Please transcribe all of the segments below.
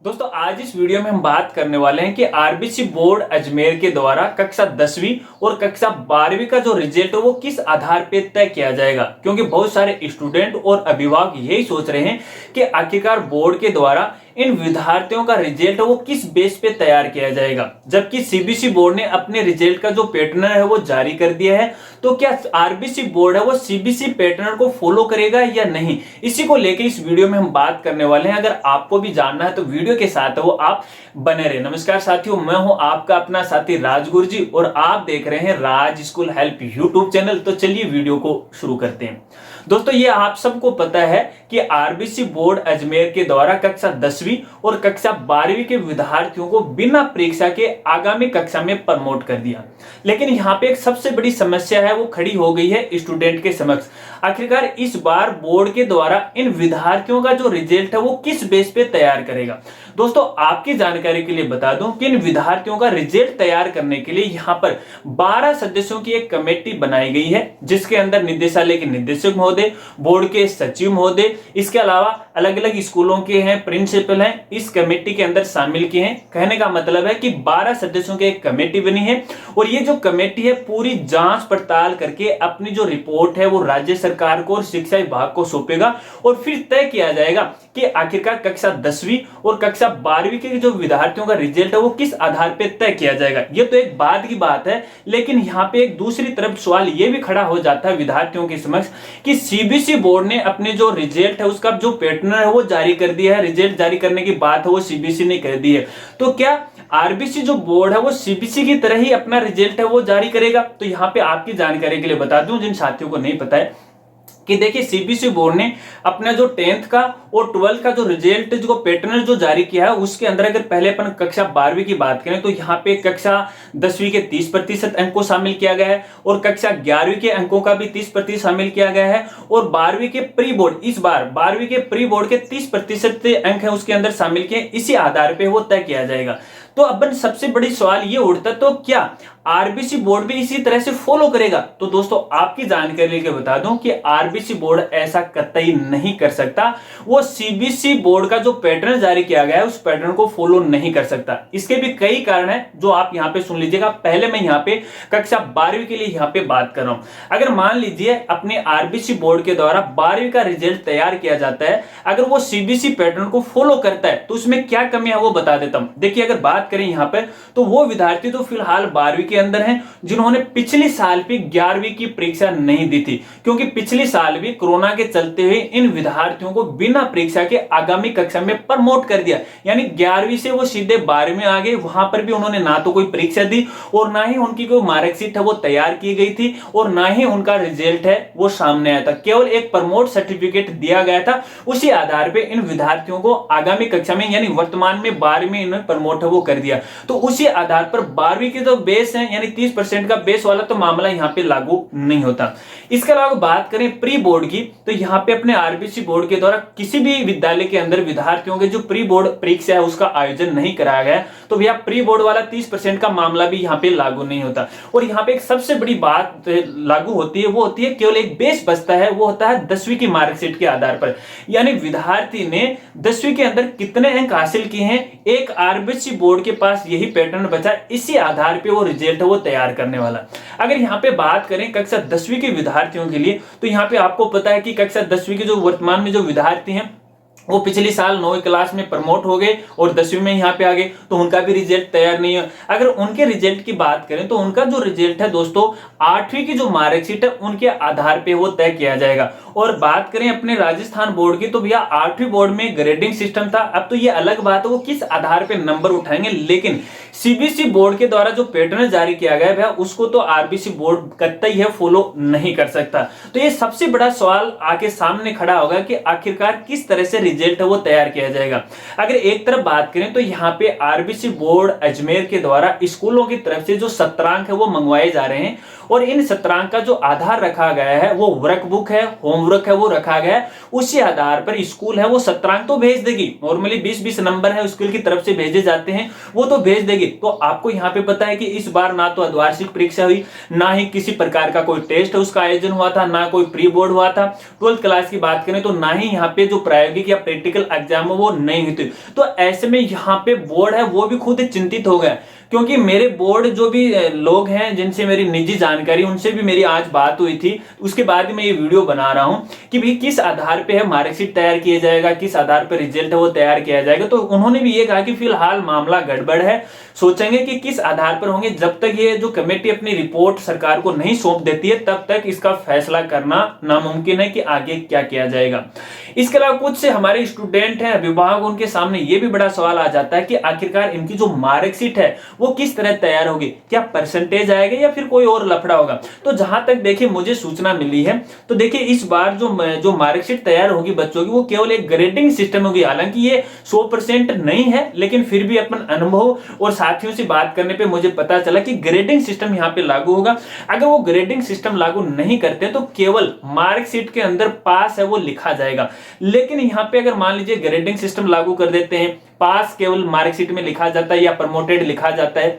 दोस्तों आज इस वीडियो में हम बात करने वाले हैं कि आरबीसी बोर्ड अजमेर के द्वारा कक्षा 10वीं और कक्षा 12वीं का जो रिजल्ट है वो किस आधार पे तय किया जाएगा। क्योंकि बहुत सारे स्टूडेंट और अभिभावक यही सोच रहे हैं कि आखिरकार बोर्ड के द्वारा इन विद्यार्थियों का रिजल्ट है वो किस बेस पे तैयार किया जाएगा। जबकि सीबीएसई बोर्ड ने अपने रिजल्ट का जो पैटर्न है वो जारी कर दिया है, तो क्या आरबीसी बोर्ड है वो सीबीएसई पैटर्न को फॉलो करेगा या नहीं, इसी को लेकर इस वीडियो में हम बात करने वाले हैं। अगर आपको भी जानना है तो वीडियो के साथ वो आप बने रहे। नमस्कार साथियों, मैं हूं आपका अपना साथी राजगुरु जी और आप देख रहे हैं राज स्कूल हेल्प यूट्यूब चैनल। तो चलिए वीडियो को शुरू करते हैं। दोस्तों ये आप सबको पता है कि आरबीसी बोर्ड अजमेर के द्वारा कक्षा 10वीं और कक्षा 12वीं के विद्यार्थियों को बिना परीक्षा के आगामी कक्षा में प्रमोट कर दिया। लेकिन यहाँ पे एक सबसे बड़ी समस्या है वो खड़ी हो गई है स्टूडेंट के समक्ष। आखिरकार इस बार बोर्ड के द्वारा इन विद्यार्थियों का जो रिजल्ट है वो किस बेस पे तैयार करेगा। दोस्तों आपकी जानकारी के लिए बता दूं कि इन विद्यार्थियों का रिजल्ट तैयार करने के लिए यहाँ पर 12 सदस्यों की एक कमेटी बनाई गई है, जिसके अंदर निदेशालय के निदेशक महोदय, बोर्ड के सचिव महोदय, इसके अलावा अलग अलग स्कूलों के हैं प्रिंसिपल हैं, इस कमेटी के अंदर शामिल किए हैं। कहने का मतलब है कि 12 सदस्यों की एक कमेटी बनी है और ये जो कमेटी है पूरी जांच पड़ताल करके अपनी जो रिपोर्ट है वो राज्य सरकार को और शिक्षा विभाग को सौंपेगा और फिर तय किया जाएगा कि आखिरकार कक्षा 10वीं और कक्षा 12वीं के जो विद्यार्थियों का रिजल्ट है वो किस आधार पर तय किया जाएगा। ये तो एक बाद की बात है, लेकिन यहाँ पे एक दूसरी तरफ सवाल ये भी खड़ा हो जाता है विद्यार्थियों के समक्ष कि सीबीएसई बोर्ड ने अपने जो रिजल्ट है उसका जो पैटर्न है वो जारी कर दिया है। रिजल्ट जारी करने की बात है वो सीबीएसई ने कर दी है, तो क्या आरबीसी जो बोर्ड है वो सीबीएसई की तरह ही अपना रिजल्ट है वो जारी करेगा। तो यहाँ पे आपकी जानकारी के लिए बता दूं जिन साथियों को नहीं पता है कि देखिए सीबीएसई बोर्ड ने अपना जो 10th का और 12th का जो रिजल्ट जो पैटर्न जो जारी किया है उसके अंदर अगर पहले अपन कक्षा 12वीं की बात करें तो यहाँ पे कक्षा 10वीं के 30% अंक को शामिल किया गया है और कक्षा 11वीं के अंकों का भी 30% शामिल किया गया है और 12वीं के प्री बोर्ड, इस बार 12वीं के प्री बोर्ड के 30% अंक है उसके अंदर शामिल किए। इसी आधार पर वो तय किया जाएगा। तो अपन सबसे बड़ी सवाल ये उठता तो क्या आरबीसी बोर्ड भी इसी तरह से फॉलो करेगा। तो दोस्तों आपकी जानकारी लेके बता दूं कि आरबीसी बोर्ड ऐसा कतई नहीं कर सकता। वो सीबीएसई बोर्ड का जो पैटर्न जारी किया गया है उस पैटर्न को फॉलो नहीं कर सकता। इसके भी कई कारण है जो आप यहां पे सुन लीजिएगा। पहले मैं यहां पे कक्षा 12वीं के लिए यहां पे बात कर रहा हूं। अगर मान लीजिए अपने आरबीसी बोर्ड के द्वारा 12वीं का रिजल्ट तैयार किया जाता है, अगर वो सीबीएसई पैटर्न को फॉलो करता है तो उसमें क्या कमी है वो बता देता हूं। देखिए अगर बात करें यहां पर तो वो विद्यार्थी तो फिलहाल 12वीं के अंदर हैं जिन्होंने पिछले साल भी 11वीं की परीक्षा नहीं दी थी, क्योंकि पिछले साल भी कोरोना के चलते हुए इन विद्यार्थियों को बिना परीक्षा के आगामी कक्षा में प्रमोट कर दिया। यानी 11वीं से वो सीधे 12वीं में आ गए। वहां पर भी उन्होंने ना तो कोई परीक्षा दी और ना ही उनकी कोई मार्कशीट है वो तैयार की गई थी और ना ही उनका रिजल्ट है वो सामने आया था। केवल एक प्रमोट सर्टिफिकेट दिया गया था, उसी आधार पर इन विद्यार्थियों को आगामी कक्षा में यानी वर्तमान में 12वीं में इन्होंने प्रमोट है वो कर दिया। तो उसी आधार पर 12वीं के जो बेस है यानी 30% का बेस वाला तो मामला यहां पे लागू नहीं होता। इसके अलावा बात करें प्री बोर्ड की तो यहां पे अपने आरबीसी बोर्ड के द्वारा किसी भी विद्यालय के अंदर विद्यार्थियों के जो प्री बोर्ड परीक्षा है उसका आयोजन नहीं कराया गया, तो भैया प्री बोर्ड वाला 30% का मामला भी यहां पे लागू नहीं होता। और यहां पे एक सबसे बड़ी बात लागू होती है वो होती है केवल एक बेस बचता है, वो होता है 10वीं की मार्कशीट के आधार पर। यानी विद्यार्थी ने 10वीं के अंदर कितने अंक हासिल किए हैं, एक आरबीसी बोर्ड के पास यही पैटर्न बचा, इसी आधार पे वो रिजल्ट है वो तैयार करने वाला। अगर यहाँ पे बात करें कक्षा 10वीं के विद्यार्थियों के लिए तो यहाँ पे आपको पता है कि कक्षा 10वीं के जो वर्तमान में जो विद्यार्थी हैं वो पिछली साल 9वीं क्लास में प्रमोट हो गए और 10वीं में यहाँ पे आ गए, तो उनका भी रिजल्ट तैयार नहीं है। अगर उनके रिजल्ट की बात करें तो उनका जो रिजल्ट है दोस्तों 8वीं की जो मार्कशीट है उनके आधार पे वो तय किया जाएगा। और बात करें अपने राजस्थान बोर्ड की तो भैया 8वीं बोर्ड में ग्रेडिंग सिस्टम था। अब तो ये अलग बात है वो किस आधार पे नंबर उठाएंगे, लेकिन सीबीएसई बोर्ड के द्वारा जो पैटर्न जारी किया गया है उसको तो आरबीसी बोर्ड कतई है फॉलो नहीं कर सकता। तो ये सबसे बड़ा सवाल आके सामने खड़ा होगा कि आखिरकार किस तरह से रिजल्ट है वो तैयार किया जाएगा। अगर एक तरफ बात करें तो यहाँ पे आरबीसी बोर्ड अजमेर के द्वारा स्कूलों की तरफ से जो सत्रांक है वो मंगवाए जा रहे हैं और इन सत्रांक का जो आधार रखा गया है वो वर्कबुक है, होमवर्क है वो रखा गया है। उसी आधार पर स्कूल है वो सत्रांक तो भेज देगी। नॉर्मली 20-20 नंबर है स्कूल की तरफ से भेजे जाते हैं वो तो भेज देगी। तो आपको यहाँ पे पता है कि इस बार ना तो अर्धवार्षिक परीक्षा हुई, ना ही किसी प्रकार का कोई टेस्ट उसका आयोजन हुआ था, ना कोई प्री बोर्ड हुआ था। 12th क्लास की बात करें तो ना ही यहाँ पे जो प्रायोगिक या प्रैक्टिकल एग्जाम में वो नहीं हुई थी। तो ऐसे में यहाँ पे बोर्ड है वो भी खुद चिंतित हो गया, क्योंकि मेरे बोर्ड जो भी लोग हैं जिनसे मेरी निजी जानकारी, उनसे भी मेरी आज बात हुई थी। उसके बाद ही मैं ये वीडियो बना रहा हूं कि भाई किस आधार पे है मार्कशीट तैयार किया जाएगा, किस आधार पे रिजल्ट है वो तैयार किया जाएगा। तो उन्होंने भी ये कहा कि फिलहाल मामला गड़बड़ है, सोचेंगे कि किस आधार पर होंगे। जब तक ये जो कमेटी अपनी रिपोर्ट सरकार को नहीं सौंप देती है तब तक इसका फैसला करना नामुमकिन है कि आगे क्या किया जाएगा। इसके अलावा कुछ से हमारे स्टूडेंट हैं, अभिभावक, उनके सामने ये भी बड़ा सवाल आ जाता है कि आखिरकार इनकी जो मार्कशीट है वो किस तरह तैयार होगी, क्या परसेंटेज आएगा या फिर कोई और लफड़ा होगा। तो जहां तक देखिए मुझे सूचना मिली है, तो देखिए इस बार जो मार्कशीट तैयार होगी बच्चों की वो केवल एक ग्रेडिंग सिस्टम होगी। हालांकि ये 100% नहीं है, लेकिन फिर भी अपन अनुभव और साथियों से बात करने पे मुझे पता चला कि ग्रेडिंग सिस्टम यहाँ पे लागू होगा। अगर वो ग्रेडिंग सिस्टम लागू नहीं करते तो केवल मार्कशीट के अंदर पास है वो लिखा जाएगा। लेकिन यहाँ पे अगर मान लीजिए ग्रेडिंग सिस्टम लागू कर देते हैं, पास केवल मार्कशीट में लिखा जाता है या प्रमोटेड लिखा जाता है,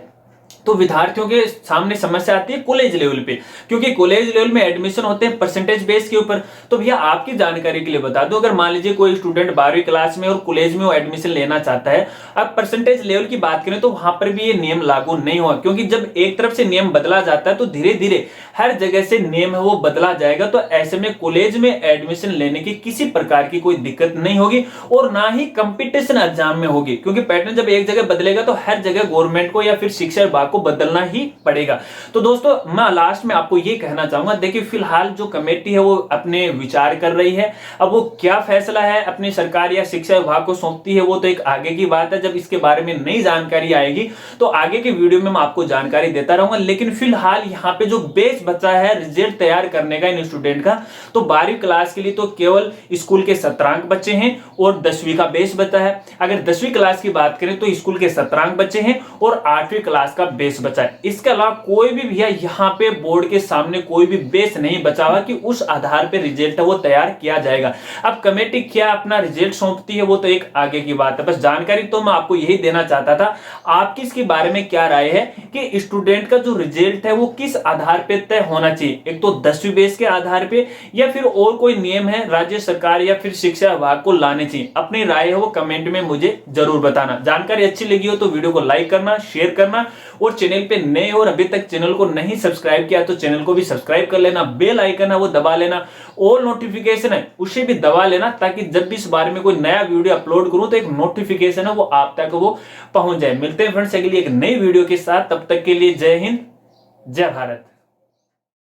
तो विद्यार्थियों के सामने समस्या आती है कॉलेज लेवल पे, क्योंकि कॉलेज लेवल में एडमिशन होते हैं परसेंटेज बेस के ऊपर। तो भैया आपकी जानकारी के लिए बता दूं, अगर मान लीजिए कोई स्टूडेंट 12वीं क्लास में और कॉलेज में वो एडमिशन लेना चाहता है, अब परसेंटेज लेवल की बात करें तो वहां पर भी ये नियम लागू नहीं हुआ, क्योंकि जब एक तरफ से नियम बदला जाता है तो धीरे धीरे हर जगह से नियम है वो बदला जाएगा। तो ऐसे में कॉलेज में एडमिशन लेने की किसी प्रकार की कोई दिक्कत नहीं होगी और ना ही कंपटीशन एग्जाम में होगी, क्योंकि पैटर्न जब एक जगह बदलेगा तो हर जगह गवर्नमेंट को या फिर शिक्षा विभाग को बदलना ही पड़ेगा। तो दोस्तों मैं लास्ट में आपको ये कहना चाहूंगा, देखिए फिलहाल जो कमेटी है वो अपने विचार कर रही है। अब वो क्या फैसला है अपनी सरकार या शिक्षा विभाग को सौंपती है वो तो एक आगे की बात है। जब इसके बारे में नई जानकारी आएगी तो आगे के वीडियो में मैं आपको जानकारी देता रहूंगा। लेकिन फिलहाल यहाँ पे जो बेस बचा है रिजल्ट तैयार करने का इन स्टूडेंट का, तो 12वीं क्लास के लिए तो केवल स्कूल के 17 अंक बचे हैं और 10वीं का बेस बचा है। अगर 10वीं क्लास की बात करें तो स्कूल के 17 अंक बचे हैं और 8वीं क्लास का बेस बचा है। इसके अलावा कोई भी भैया यहाँ पे बोर्ड के सामने कोई भी बेस नहीं बचा हुआ कि उस आधार पे रिजल्ट है वो तैयार किया जाएगा। अब कमेटी क्या अपना रिजल्ट सौंपती है वो तो एक आगे की बात है। बस जानकारी तो मैं आपको यही देना चाहता था। आपकी इसके बारे में क्या राय है कि स्टूडेंट का जो रिजल्ट है वो किस आधार पे तय होना चाहिए, एक तो 10वीं बेस के आधार पे या फिर और कोई नियम है राज्य सरकार या फिर शिक्षा विभाग को लाने चाहिए। अपनी राय है वो कमेंट में मुझे जरूर बताना। जानकारी अच्छी लगी हो तो वीडियो को लाइक करना, शेयर करना और चैनल पे नए और अभी तक चैनल को नहीं सब्सक्राइब किया तो चैनल को भी सब्सक्राइब कर लेना। बेल आइकन है वो दबा लेना, ऑल नोटिफिकेशन है उसे भी दबा लेना, ताकि जब भी इस बारे में कोई नया वीडियो अपलोड करूं तो एक नोटिफिकेशन है वो आप तक वो पहुंच जाए। मिलते हैं फ्रेंड्स अगली एक नई वीडियो के साथ, तब तक के लिए जय हिंद, जय भारत।